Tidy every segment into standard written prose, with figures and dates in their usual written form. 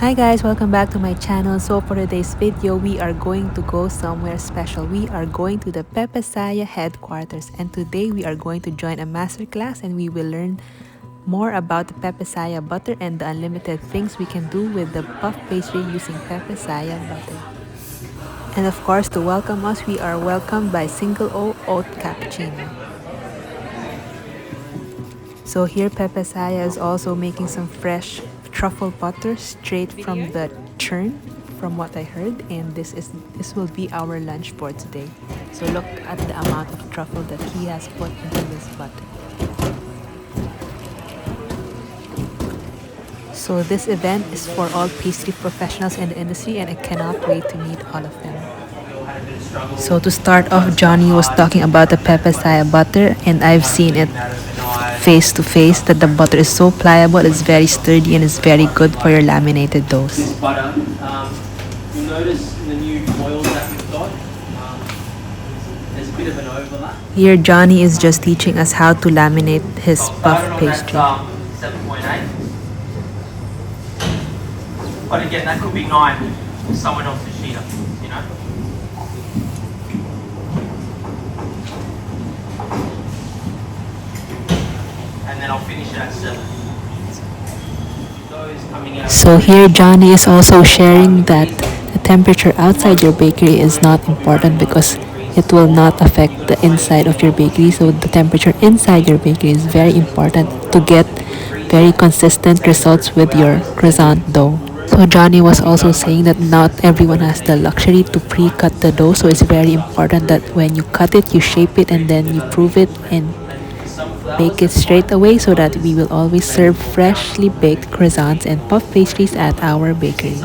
Hi guys, welcome back to my channel. So for today's video, we are going to go somewhere special. We are going to the Pepe Saya headquarters, and today we are going to join a masterclass and we will learn more about the Pepe Saya butter and the unlimited things we can do with the puff pastry using Pepe Saya butter. And of course, to welcome us, we are welcomed by single O oat cappuccino. So here Pepe Saya is also making some fresh truffle butter straight from the churn, from what I heard, and this will be our lunch for today. So look at the amount of truffle that he has put into this butter. So this event is for all pastry professionals in the industry, and I cannot wait to meet all of them. So to start off, Johnny was talking about the Pepe Saya butter, and I've seen it face to face that the butter is so pliable, it's very sturdy, and it's very good for your laminated doughs. This butter, you'll notice in the new foils that we've got, there's a bit of an overlap. Here Johnny is just teaching us how to laminate his puff pastry. 7.8. But again, that could be 9 for someone else's sheeter, you know. And then I'll finish it at 7. So here Johnny is also sharing that the temperature outside your bakery is not important because it will not affect the inside of your bakery. So the temperature inside your bakery is very important to get very consistent results with your croissant dough. So Johnny was also saying that not everyone has the luxury to pre-cut the dough, so it's very important that when you cut it, you shape it and then you prove it and bake it straight away so that we will always serve freshly baked croissants and puff pastries at our bakeries.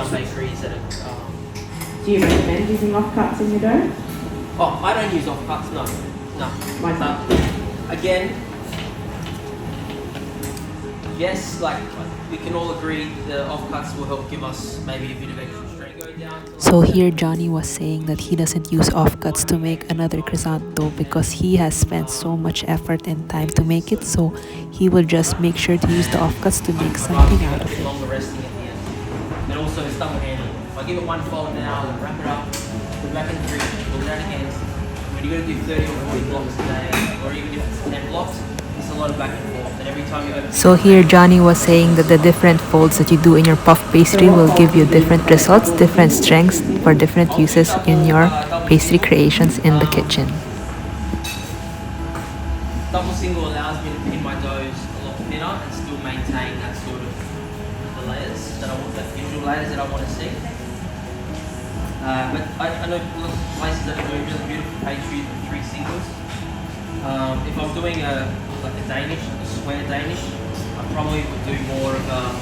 Do you recommend using offcuts in your dough? Oh, I don't use offcuts, no. Why not? Again, yes, like we can all agree the offcuts will help give us maybe a bit of extra strength. So here Johnny was saying that he doesn't use offcuts to make another croissant dough because he has spent so much effort and time to make it, so he will just make sure to use the offcuts to make something out of it. Longer resting at the end. And also it's double handling. If I give it one fold now, then wrap it up, put it back in the fridge, pull it out again. When you're going to do 30 or 40 blocks a day, or even if it's 10 blocks, it's a lot of back and forth. And every time you open. So here Johnny was saying that the different folds that you do in your puff pastry will give you different results, different strengths for different uses in your pastry creations in the kitchen. Double single allows me to pin my doughs a lot thinner and still maintain that sort of the layers that I want, the visual layers that I want to see. But I know places that are doing really beautiful pastry with 3 singles. If I'm doing like a Danish, like a square Danish, I probably would do more of a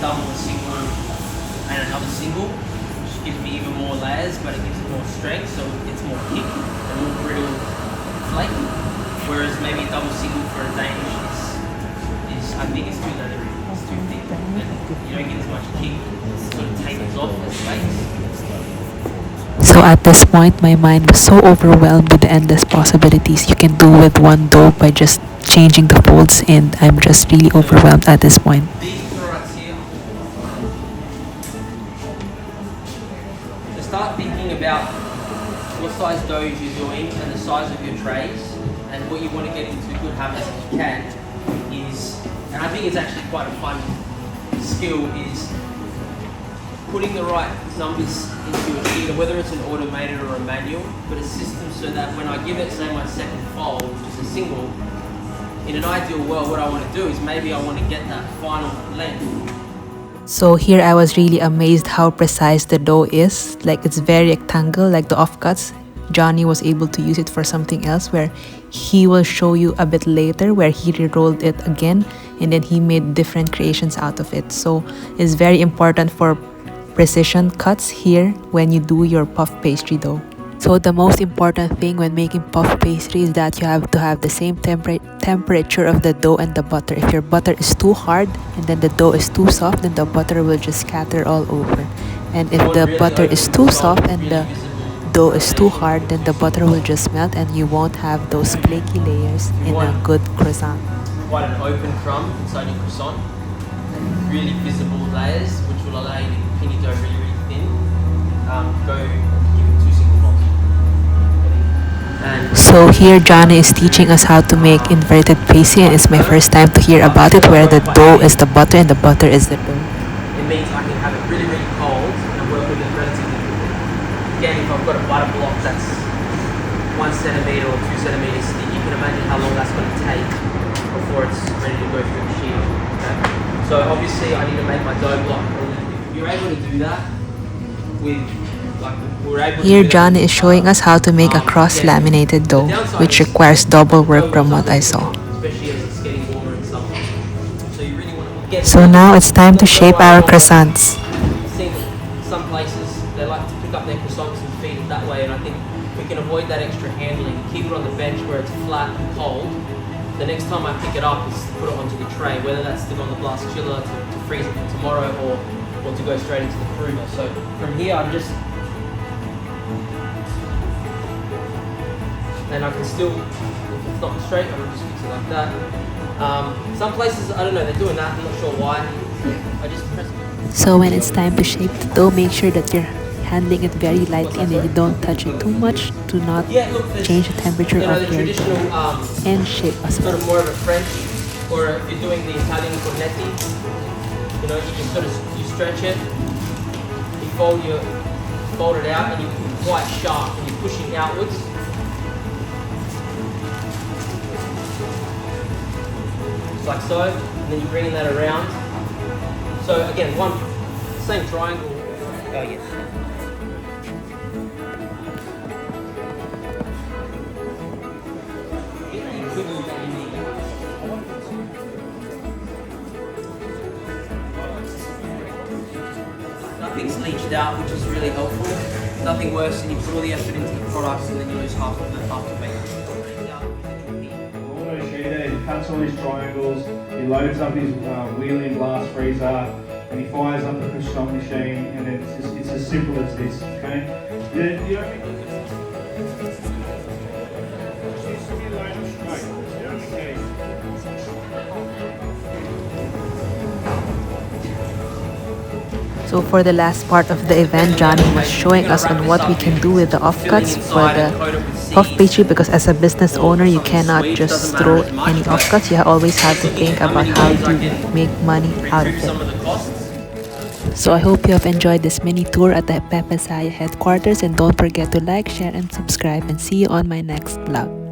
double, a single, and another single, which gives me even more layers, but it gives it more strength, so it's more thick and more brittle flake. Whereas maybe a double single for a Danish is I think it's too leathery, it's too thick, and you don't get as much kick, it sort of tapers off as flakes. So at this point, my mind was so overwhelmed with the endless possibilities you can do with one dough by just changing the folds, and I'm just really overwhelmed at this point. These products here, to start thinking about what size doughs you're doing and the size of your trays, and what you want to get into good habits if you can, is, and I think it's actually quite a fun skill, is putting the right numbers into a sheeter, whether it's an automated or a manual, but a system so that when I give it, say, my second fold, which is a single, in an ideal world, what I want to do is maybe I want to get that final length. So here I was really amazed how precise the dough is. Like, it's very rectangle, like the offcuts. Johnny was able to use it for something else where he will show you a bit later where he re-rolled it again and then he made different creations out of it. So it's very important for precision cuts here when you do your puff pastry dough. So the most important thing when making puff pastry is that you have to have the same temperature of the dough and the butter. If your butter is too hard and then the dough is too soft, then the butter will just scatter all over. And if the butter is too soft and the dough is too hard, then the butter will just melt and you won't have those flaky layers in a good croissant. Quite an open crumb inside your croissant. really visible layers, which will allow you to pin your dough really, really thin. Go give it 2 single folds. So here Johnny is teaching us how to make inverted pastry, and it's my first time to hear about it, where the dough is the butter and the butter is the dough. It means I can have it really, really cold and work with it relatively quickly. Again, if I've got a butter block that's 1 centimeter or 2 centimeters thick, you can imagine how long that's going to take before it's ready to go through the machine. Okay? So obviously I need to make my dough block. If you're able to do that with Here Johnny is showing us how to make a cross-laminated dough, which requires double work from what I saw. So now it's time to shape our croissants. Some places they like to pick up their croissants and feed it that way, and I think we can avoid that extra handling, keep it on the bench where it's flat and cold. The next time I pick it up is to put it onto the tray, whether that's to go on the blast chiller to freeze it for tomorrow or to go straight into the creamer. So from here I'm just, and I can still, if it's not straight, I can just fix it like that. Some places, I don't know, they're doing that, I'm not sure why. I just press it. So when it's time to shape the dough, make sure that you're handling it very lightly and that you don't touch it too much. Do not change the temperature of your dough and shape as well. Sort of more of a French, or if you're doing the Italian cornetti, you know, you can sort of, you stretch it, you fold it out, and you put it quite sharp, and you're pushing outwards. Like so, and then you're bringing that around. So again, same triangle. Oh yes. Nothing's leached out, which is really helpful. Nothing worse than you put all the effort into the products and then you lose half of the weight. He cuts all his triangles, he loads up his wheelie blast freezer, and he fires up the croissant machine, and it's as simple as this, okay? So for the last part of the event, Johnny was showing us on what we can do with the offcuts for the puff pastry, because as a business owner, you cannot just throw any offcuts. You always have to think about how to make money out of it. So I hope you have enjoyed this mini tour at the Pepe Saya headquarters, and don't forget to like, share and subscribe, and see you on my next vlog.